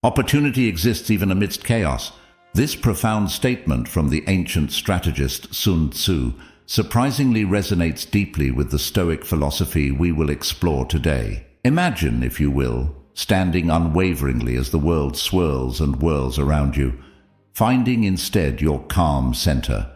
Opportunity exists even amidst chaos. This profound statement from the ancient strategist Sun Tzu surprisingly resonates deeply with the Stoic philosophy we will explore today. Imagine, if you will, standing unwaveringly as the world swirls and whirls around you, finding instead your calm center,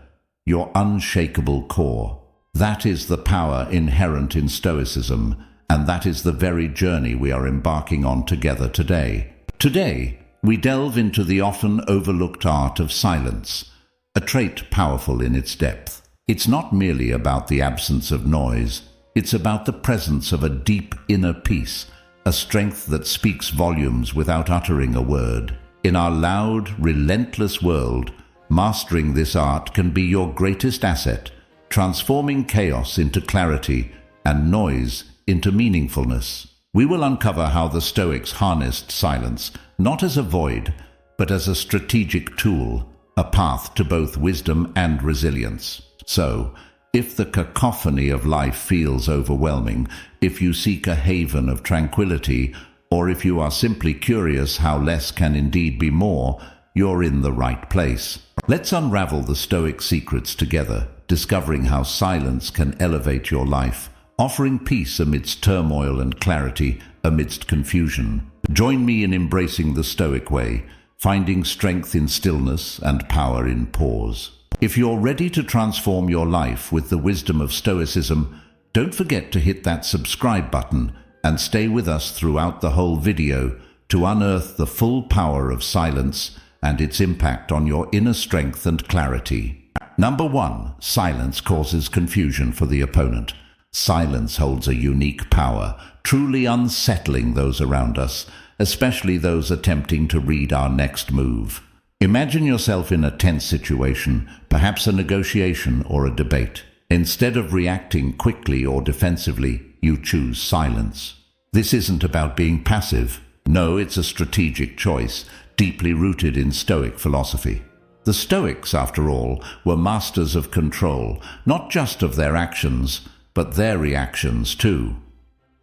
your unshakable core. That is the power inherent in Stoicism, and that is the very journey we are embarking on together today. Today, we delve into the often overlooked art of silence, a trait powerful in its depth. It's not merely about the absence of noise, it's about the presence of a deep inner peace, a strength that speaks volumes without uttering a word. In our loud, relentless world, mastering this art can be your greatest asset, transforming chaos into clarity and noise into meaningfulness. We will uncover how the Stoics harnessed silence, not as a void, but as a strategic tool, a path to both wisdom and resilience. So, if the cacophony of life feels overwhelming, if you seek a haven of tranquility, or if you are simply curious how less can indeed be more, you're in the right place. Let's unravel the Stoic secrets together, discovering how silence can elevate your life, offering peace amidst turmoil and clarity amidst confusion. Join me in embracing the Stoic way, finding strength in stillness and power in pause. If you're ready to transform your life with the wisdom of Stoicism, don't forget to hit that subscribe button and stay with us throughout the whole video to unearth the full power of silence and its impact on your inner strength and clarity. Number 1. Silence causes confusion for the opponent. Silence holds a unique power, truly unsettling those around us, especially those attempting to read our next move. Imagine yourself in a tense situation, perhaps a negotiation or a debate. Instead of reacting quickly or defensively, you choose silence. This isn't about being passive. No, it's a strategic choice, deeply rooted in Stoic philosophy. The Stoics, after all, were masters of control, not just of their actions, but their reactions too.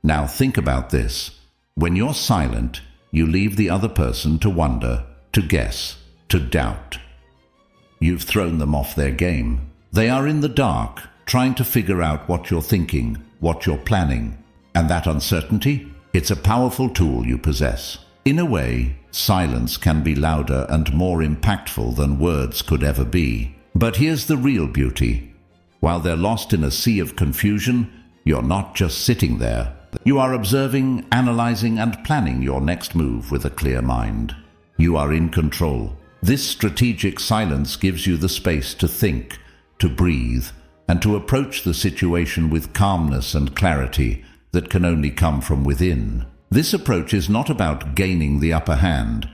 Now think about this. When you're silent, you leave the other person to wonder, to guess, to doubt. You've thrown them off their game. They are in the dark, trying to figure out what you're thinking, what you're planning. And that uncertainty? It's a powerful tool you possess. In a way, silence can be louder and more impactful than words could ever be. But here's the real beauty. While they're lost in a sea of confusion, you're not just sitting there. You are observing, analyzing, and planning your next move with a clear mind. You are in control. This strategic silence gives you the space to think, to breathe, and to approach the situation with calmness and clarity that can only come from within. This approach is not about gaining the upper hand.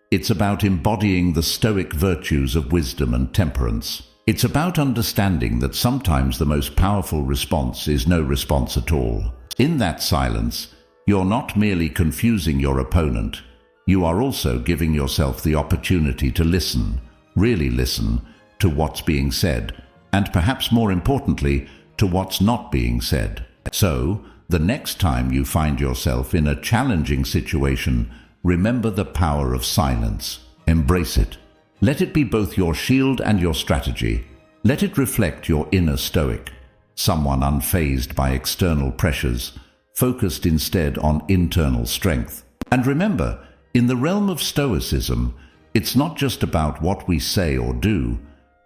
It's about embodying the Stoic virtues of wisdom and temperance. It's about understanding that sometimes the most powerful response is no response at all. In that silence, you're not merely confusing your opponent, you are also giving yourself the opportunity to listen, really listen, to what's being said, and perhaps more importantly, to what's not being said. So, the next time you find yourself in a challenging situation, remember the power of silence. Embrace it. Let it be both your shield and your strategy. Let it reflect your inner Stoic, someone unfazed by external pressures, focused instead on internal strength. And remember, in the realm of Stoicism, it's not just about what we say or do,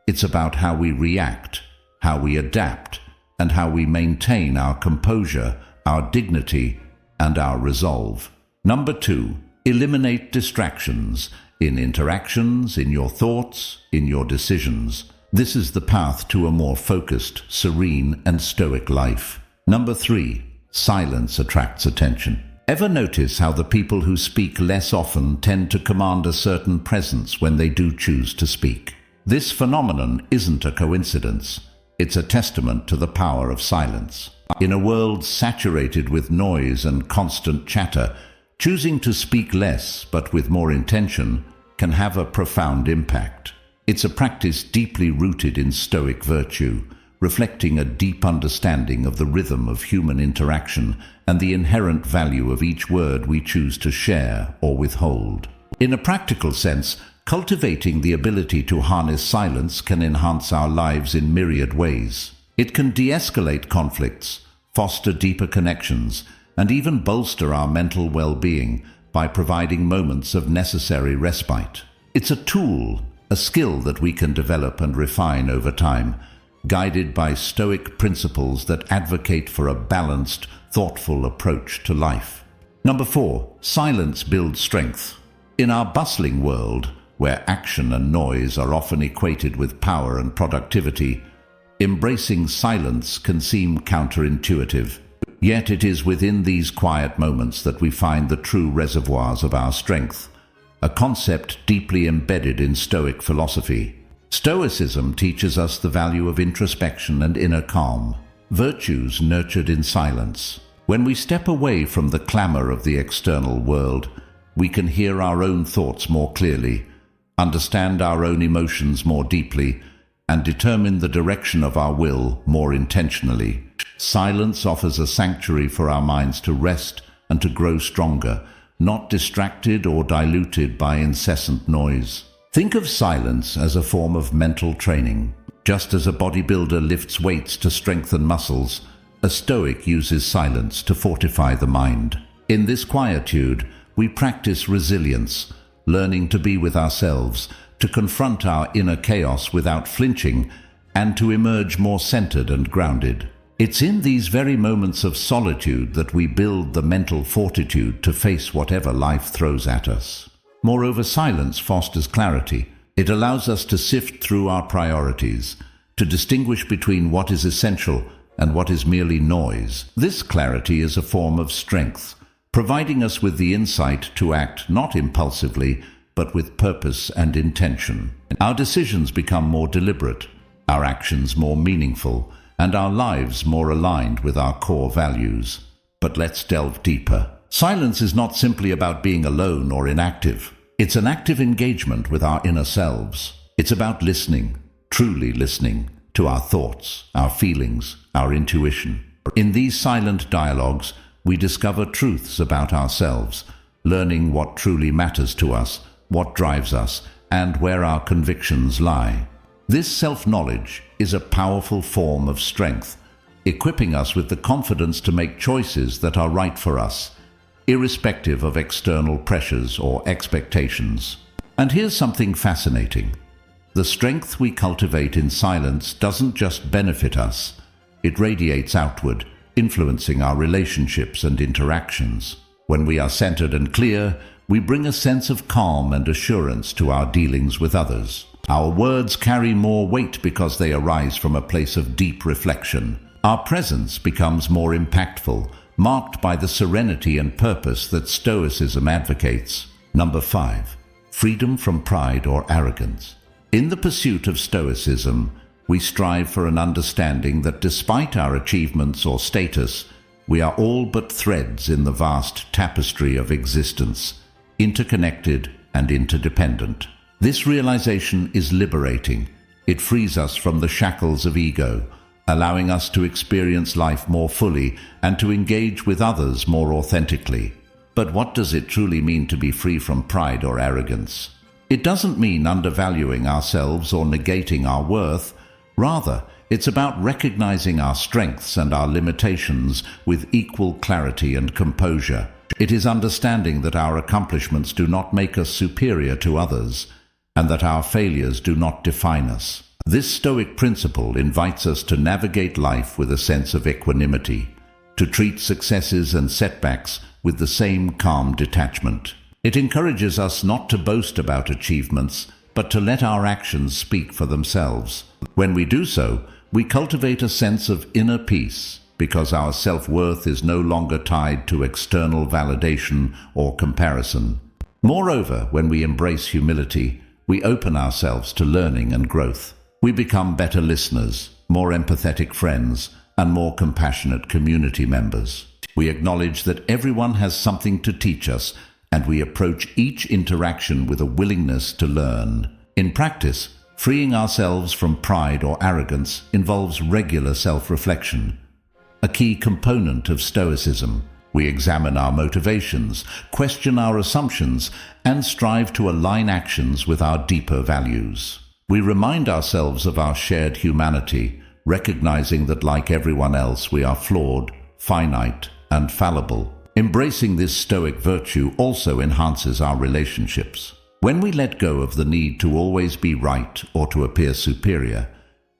it's about how we react, how we adapt, and how we maintain our composure, our dignity, and our resolve. Number 2, eliminate distractions in interactions, in your thoughts, in your decisions. This is the path to a more focused, serene, and Stoic life. Number 3, silence attracts attention. Ever notice how the people who speak less often tend to command a certain presence when they do choose to speak? This phenomenon isn't a coincidence. It's a testament to the power of silence. In a world saturated with noise and constant chatter, choosing to speak less but with more intention can have a profound impact. It's a practice deeply rooted in Stoic virtue, reflecting a deep understanding of the rhythm of human interaction and the inherent value of each word we choose to share or withhold. In a practical sense, cultivating the ability to harness silence can enhance our lives in myriad ways. It can de-escalate conflicts, foster deeper connections, and even bolster our mental well-being by providing moments of necessary respite. It's a tool, a skill that we can develop and refine over time, guided by Stoic principles that advocate for a balanced, thoughtful approach to life. Number 4, silence builds strength. In our bustling world, where action and noise are often equated with power and productivity, embracing silence can seem counterintuitive. Yet it is within these quiet moments that we find the true reservoirs of our strength, a concept deeply embedded in Stoic philosophy. Stoicism teaches us the value of introspection and inner calm, virtues nurtured in silence. When we step away from the clamor of the external world, we can hear our own thoughts more clearly, understand our own emotions more deeply, and determine the direction of our will more intentionally. Silence offers a sanctuary for our minds to rest and to grow stronger, not distracted or diluted by incessant noise. Think of silence as a form of mental training. Just as a bodybuilder lifts weights to strengthen muscles, a Stoic uses silence to fortify the mind. In this quietude, we practice resilience, learning to be with ourselves, to confront our inner chaos without flinching, and to emerge more centered and grounded. It's in these very moments of solitude that we build the mental fortitude to face whatever life throws at us. Moreover, silence fosters clarity. It allows us to sift through our priorities, to distinguish between what is essential and what is merely noise. This clarity is a form of strength, providing us with the insight to act not impulsively, but with purpose and intention. Our decisions become more deliberate, our actions more meaningful, and our lives more aligned with our core values. But let's delve deeper. Silence is not simply about being alone or inactive. It's an active engagement with our inner selves. It's about listening, truly listening, to our thoughts, our feelings, our intuition. In these silent dialogues, we discover truths about ourselves, learning what truly matters to us, what drives us, and where our convictions lie. This self-knowledge is a powerful form of strength, equipping us with the confidence to make choices that are right for us, irrespective of external pressures or expectations. And here's something fascinating. The strength we cultivate in silence doesn't just benefit us, it radiates outward, influencing our relationships and interactions. When we are centered and clear, we bring a sense of calm and assurance to our dealings with others. Our words carry more weight because they arise from a place of deep reflection. Our presence becomes more impactful, marked by the serenity and purpose that Stoicism advocates. Number 5. Freedom from pride or arrogance. In the pursuit of Stoicism, we strive for an understanding that despite our achievements or status, we are all but threads in the vast tapestry of existence, interconnected and interdependent. This realization is liberating. It frees us from the shackles of ego, allowing us to experience life more fully and to engage with others more authentically. But what does it truly mean to be free from pride or arrogance? It doesn't mean undervaluing ourselves or negating our worth. Rather, it's about recognizing our strengths and our limitations with equal clarity and composure. It is understanding that our accomplishments do not make us superior to others, and that our failures do not define us. This Stoic principle invites us to navigate life with a sense of equanimity, to treat successes and setbacks with the same calm detachment. It encourages us not to boast about achievements, but to let our actions speak for themselves. When we do so, we cultivate a sense of inner peace, because our self-worth is no longer tied to external validation or comparison. Moreover, when we embrace humility, we open ourselves to learning and growth. We become better listeners, more empathetic friends, and more compassionate community members. We acknowledge that everyone has something to teach us, and we approach each interaction with a willingness to learn. In practice, freeing ourselves from pride or arrogance involves regular self-reflection, a key component of Stoicism. We examine our motivations, question our assumptions, and strive to align actions with our deeper values. We remind ourselves of our shared humanity, recognizing that like everyone else, we are flawed, finite, and fallible. Embracing this Stoic virtue also enhances our relationships. When we let go of the need to always be right or to appear superior,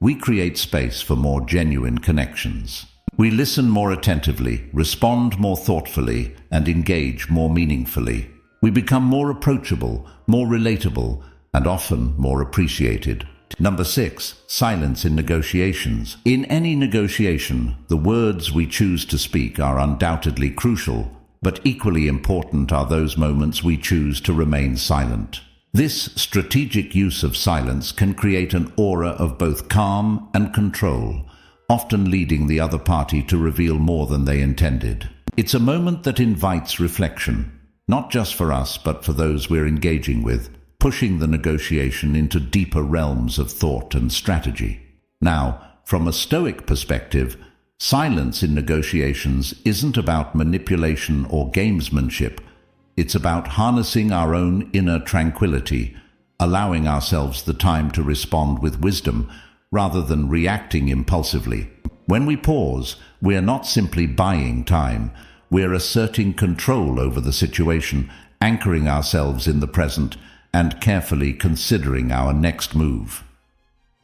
we create space for more genuine connections. We listen more attentively, respond more thoughtfully, and engage more meaningfully. We become more approachable, more relatable, and often more appreciated. Number 6, silence in negotiations. In any negotiation, the words we choose to speak are undoubtedly crucial, but equally important are those moments we choose to remain silent. This strategic use of silence can create an aura of both calm and control, often leading the other party to reveal more than they intended. It's a moment that invites reflection, not just for us but for those we're engaging with, pushing the negotiation into deeper realms of thought and strategy. Now, from a Stoic perspective, silence in negotiations isn't about manipulation or gamesmanship. It's about harnessing our own inner tranquility, allowing ourselves the time to respond with wisdom rather than reacting impulsively. When we pause, we're not simply buying time, we're asserting control over the situation, anchoring ourselves in the present, and carefully considering our next move.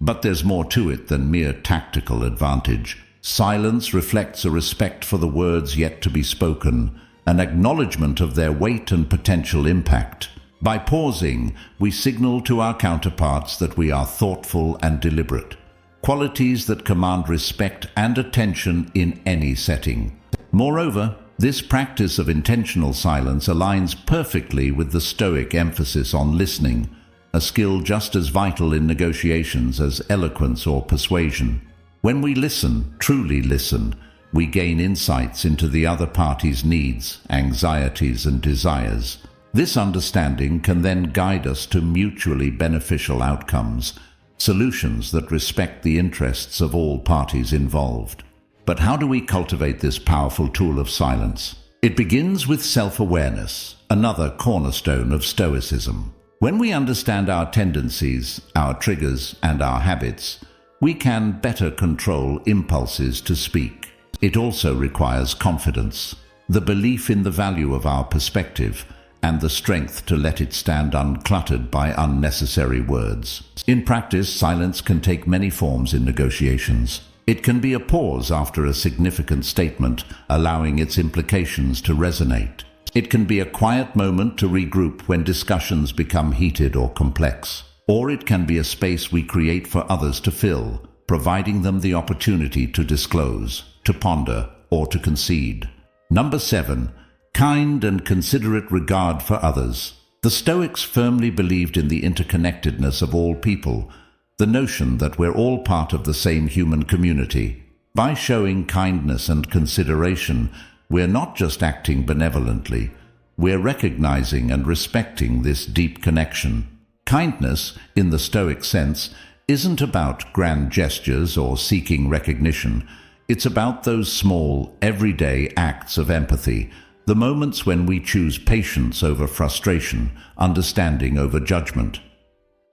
But there's more to it than mere tactical advantage. Silence reflects a respect for the words yet to be spoken, an acknowledgement of their weight and potential impact. By pausing, we signal to our counterparts that we are thoughtful and deliberate, qualities that command respect and attention in any setting. Moreover, this practice of intentional silence aligns perfectly with the Stoic emphasis on listening, a skill just as vital in negotiations as eloquence or persuasion. When we listen, truly listen, we gain insights into the other party's needs, anxieties, and desires. This understanding can then guide us to mutually beneficial outcomes, solutions that respect the interests of all parties involved. But how do we cultivate this powerful tool of silence? It begins with self-awareness, another cornerstone of Stoicism. When we understand our tendencies, our triggers, and our habits, we can better control impulses to speak. It also requires confidence, the belief in the value of our perspective, and the strength to let it stand uncluttered by unnecessary words. In practice, silence can take many forms in negotiations. It can be a pause after a significant statement, allowing its implications to resonate. It can be a quiet moment to regroup when discussions become heated or complex. Or it can be a space we create for others to fill, providing them the opportunity to disclose, to ponder, or to concede. Number 7. Kind and considerate regard for others. The Stoics firmly believed in the interconnectedness of all people, the notion that we're all part of the same human community. By showing kindness and consideration, we're not just acting benevolently, we're recognizing and respecting this deep connection. Kindness, in the Stoic sense, isn't about grand gestures or seeking recognition. It's about those small, everyday acts of empathy, the moments when we choose patience over frustration, understanding over judgment.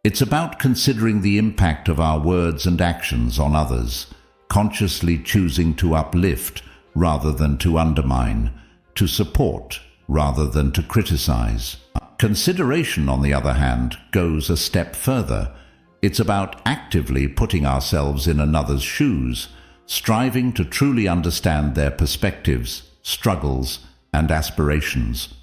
It's about considering the impact of our words and actions on others, consciously choosing to uplift rather than to undermine, to support rather than to criticize. Consideration, on the other hand, goes a step further. It's about actively putting ourselves in another's shoes, striving to truly understand their perspectives, struggles, and aspirations.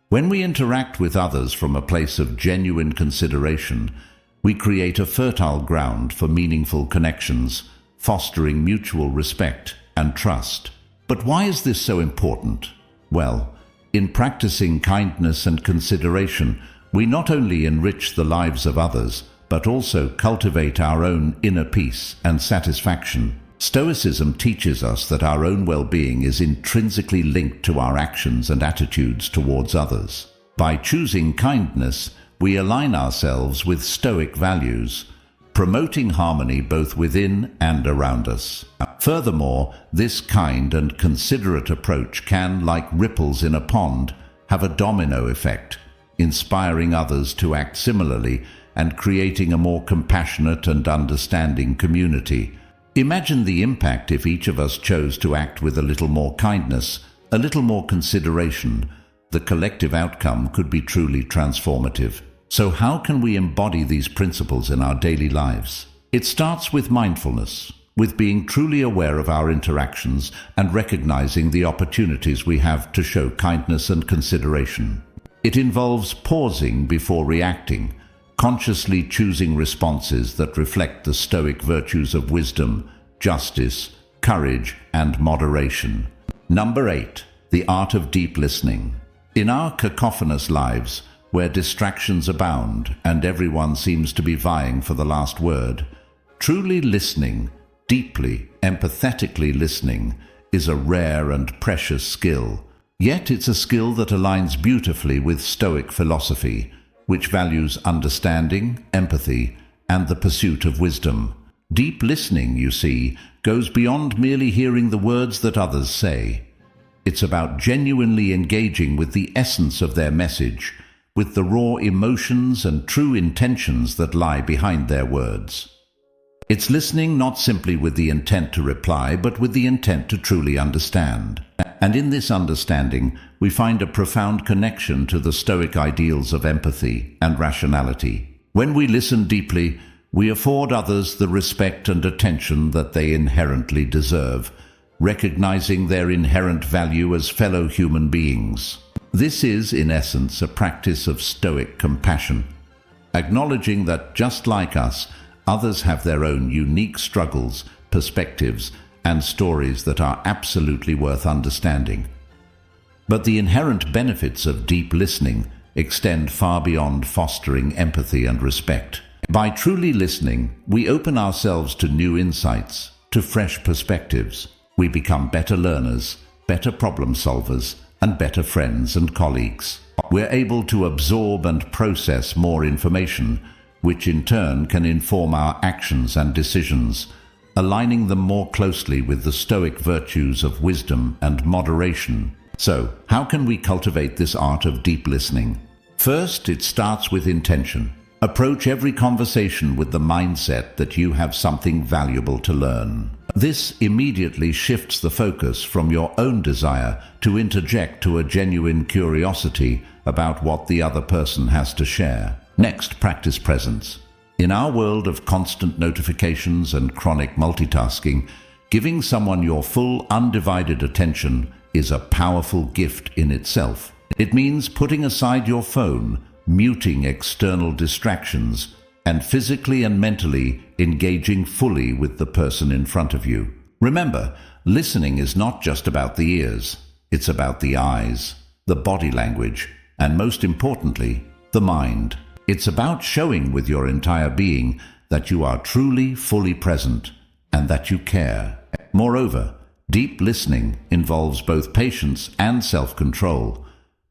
When we interact with others from a place of genuine consideration, we create a fertile ground for meaningful connections, fostering mutual respect and trust. But why is this so important? Well, in practicing kindness and consideration, we not only enrich the lives of others, but also cultivate our own inner peace and satisfaction. Stoicism teaches us that our own well-being is intrinsically linked to our actions and attitudes towards others. By choosing kindness, we align ourselves with Stoic values, promoting harmony both within and around us. Furthermore, this kind and considerate approach can, like ripples in a pond, have a domino effect, inspiring others to act similarly and creating a more compassionate and understanding community. Imagine the impact if each of us chose to act with a little more kindness, a little more consideration. The collective outcome could be truly transformative. So how can we embody these principles in our daily lives? It starts with mindfulness, with being truly aware of our interactions and recognizing the opportunities we have to show kindness and consideration. It involves pausing before reacting, consciously choosing responses that reflect the Stoic virtues of wisdom, justice, courage, and moderation. Number 8. The art of deep listening. In our cacophonous lives, where distractions abound and everyone seems to be vying for the last word, truly listening, deeply, empathetically listening, is a rare and precious skill. Yet it's a skill that aligns beautifully with Stoic philosophy, which values understanding, empathy, and the pursuit of wisdom. Deep listening, you see, goes beyond merely hearing the words that others say. It's about genuinely engaging with the essence of their message, with the raw emotions and true intentions that lie behind their words. It's listening not simply with the intent to reply, but with the intent to truly understand. And in this understanding, we find a profound connection to the Stoic ideals of empathy and rationality. When we listen deeply, we afford others the respect and attention that they inherently deserve, recognizing their inherent value as fellow human beings. This is, in essence, a practice of Stoic compassion, acknowledging that, just like us, others have their own unique struggles, perspectives, and stories that are absolutely worth understanding. But the inherent benefits of deep listening extend far beyond fostering empathy and respect. By truly listening, we open ourselves to new insights, to fresh perspectives. We become better learners, better problem solvers, and better friends and colleagues. We're able to absorb and process more information, which in turn can inform our actions and decisions, aligning them more closely with the Stoic virtues of wisdom and moderation. So, how can we cultivate this art of deep listening? First, it starts with intention. Approach every conversation with the mindset that you have something valuable to learn. This immediately shifts the focus from your own desire to interject to a genuine curiosity about what the other person has to share. Next, practice presence. In our world of constant notifications and chronic multitasking, giving someone your full, undivided attention is a powerful gift in itself. It means putting aside your phone, muting external distractions, and physically and mentally engaging fully with the person in front of you. Remember, listening is not just about the ears. It's about the eyes, the body language, and most importantly, the mind. It's about showing with your entire being that you are truly fully present and that you care. Moreover, deep listening involves both patience and self-control,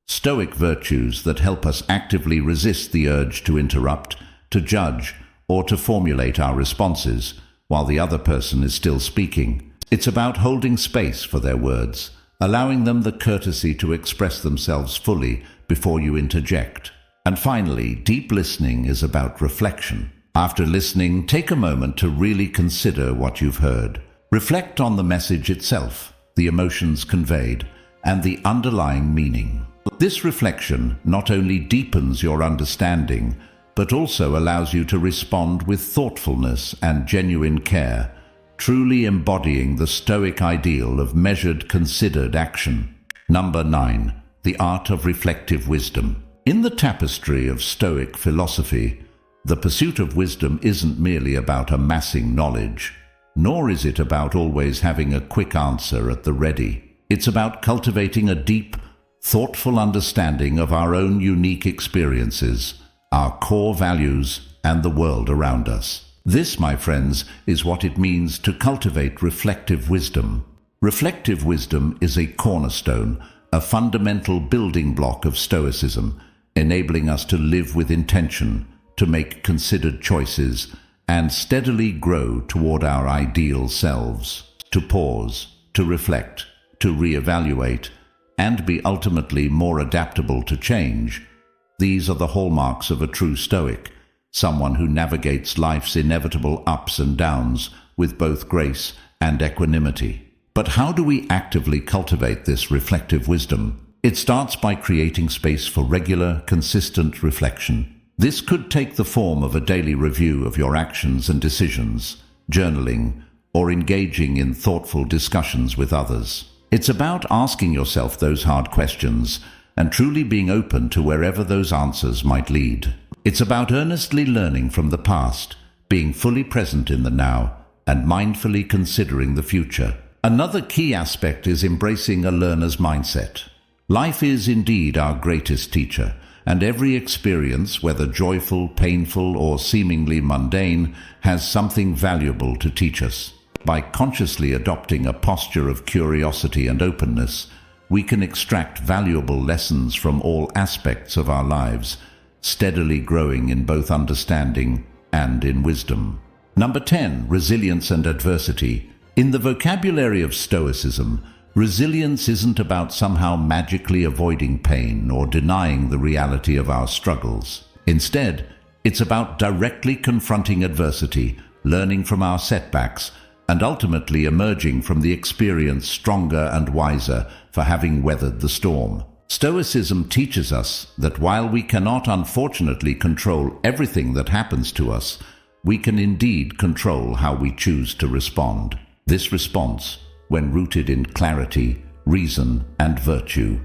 Stoic virtues that help us actively resist the urge to interrupt, to judge, or to formulate our responses while the other person is still speaking. It's about holding space for their words, allowing them the courtesy to express themselves fully before you interject. And finally, deep listening is about reflection. After listening, take a moment to really consider what you've heard. Reflect on the message itself, the emotions conveyed, and the underlying meaning. This reflection not only deepens your understanding, but also allows you to respond with thoughtfulness and genuine care, truly embodying the Stoic ideal of measured, considered action. Number 9. The art of reflective wisdom. In the tapestry of Stoic philosophy, the pursuit of wisdom isn't merely about amassing knowledge, nor is it about always having a quick answer at the ready. It's about cultivating a deep, thoughtful understanding of our own unique experiences, our core values, and the world around us. This, my friends, is what it means to cultivate reflective wisdom. Reflective wisdom is a cornerstone, a fundamental building block of Stoicism, enabling us to live with intention, to make considered choices, and steadily grow toward our ideal selves. to pause, to reflect, to reevaluate, and be ultimately more adaptable to change. These are the hallmarks of a true Stoic, someone who navigates life's inevitable ups and downs with both grace and equanimity. But how do we actively cultivate this reflective wisdom? It starts by creating space for regular, consistent reflection. This could take the form of a daily review of your actions and decisions, journaling, or engaging in thoughtful discussions with others. It's about asking yourself those hard questions and truly being open to wherever those answers might lead. It's about earnestly learning from the past, being fully present in the now, and mindfully considering the future. Another key aspect is embracing a learner's mindset. Life is indeed our greatest teacher, and every experience, whether joyful, painful, or seemingly mundane, has something valuable to teach us. By consciously adopting a posture of curiosity and openness, we can extract valuable lessons from all aspects of our lives, steadily growing in both understanding and in wisdom. Number 10, resilience and adversity. In the vocabulary of Stoicism, resilience isn't about somehow magically avoiding pain or denying the reality of our struggles. Instead, it's about directly confronting adversity, learning from our setbacks, and ultimately emerging from the experience stronger and wiser for having weathered the storm. Stoicism teaches us that while we cannot unfortunately control everything that happens to us, we can indeed control how we choose to respond. This response, when rooted in clarity, reason, and virtue,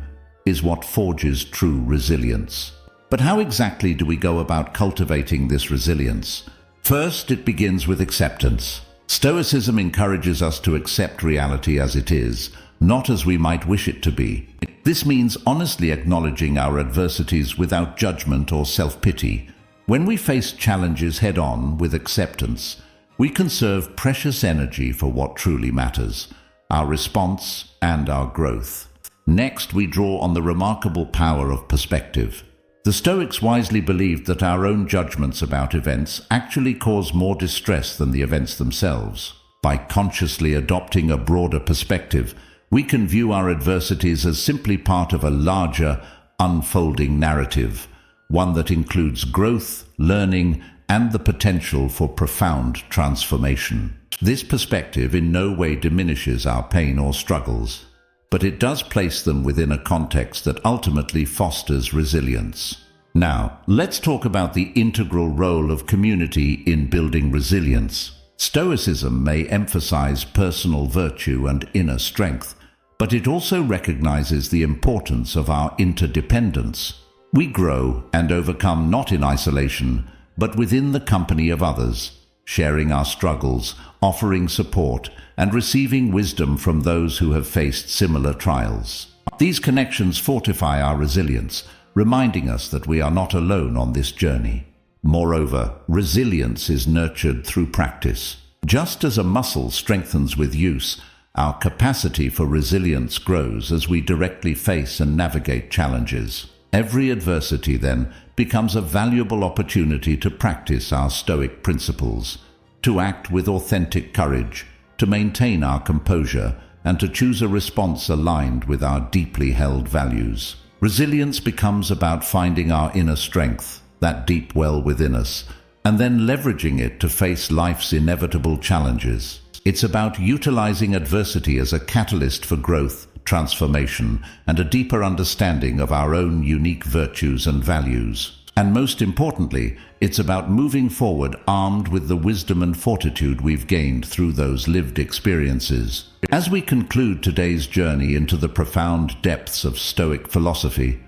is what forges true resilience. But how exactly do we go about cultivating this resilience? First, it begins with acceptance. Stoicism encourages us to accept reality as it is, not as we might wish it to be. This means honestly acknowledging our adversities without judgment or self-pity. When we face challenges head-on with acceptance, we conserve precious energy for what truly matters, our response and our growth. Next, we draw on the remarkable power of perspective. The Stoics wisely believed that our own judgments about events actually cause more distress than the events themselves. By consciously adopting a broader perspective, we can view our adversities as simply part of a larger, unfolding narrative, one that includes growth, learning, and the potential for profound transformation. This perspective in no way diminishes our pain or struggles, but it does place them within a context that ultimately fosters resilience. Now, let's talk about the integral role of community in building resilience. Stoicism may emphasize personal virtue and inner strength, but it also recognizes the importance of our interdependence. We grow and overcome not in isolation, but within the company of others, sharing our struggles, offering support, and receiving wisdom from those who have faced similar trials. These connections fortify our resilience, reminding us that we are not alone on this journey. Moreover, resilience is nurtured through practice. Just as a muscle strengthens with use, our capacity for resilience grows as we directly face and navigate challenges. Every adversity, then, becomes a valuable opportunity to practice our Stoic principles, to act with authentic courage, to maintain our composure, and to choose a response aligned with our deeply held values. Resilience becomes about finding our inner strength, that deep well within us, and then leveraging it to face life's inevitable challenges. It's about utilizing adversity as a catalyst for growth, transformation, and a deeper understanding of our own unique virtues and values. And most importantly, it's about moving forward armed with the wisdom and fortitude we've gained through those lived experiences. As we conclude today's journey into the profound depths of Stoic philosophy,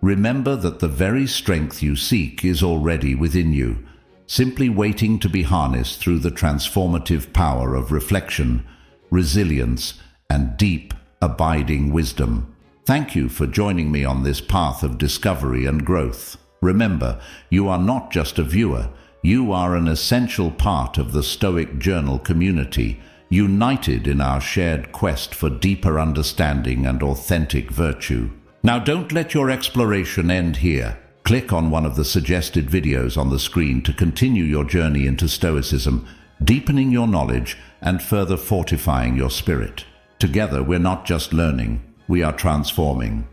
remember that the very strength you seek is already within you, simply waiting to be harnessed through the transformative power of reflection, resilience, and deep, abiding wisdom. Thank you for joining me on this path of discovery and growth. Remember, you are not just a viewer, you are an essential part of the Stoic Journal community, united in our shared quest for deeper understanding and authentic virtue. Now don't let your exploration end here. Click on one of the suggested videos on the screen to continue your journey into Stoicism deepening your knowledge and further fortifying your spirit. Together, we're not just learning, we are transforming.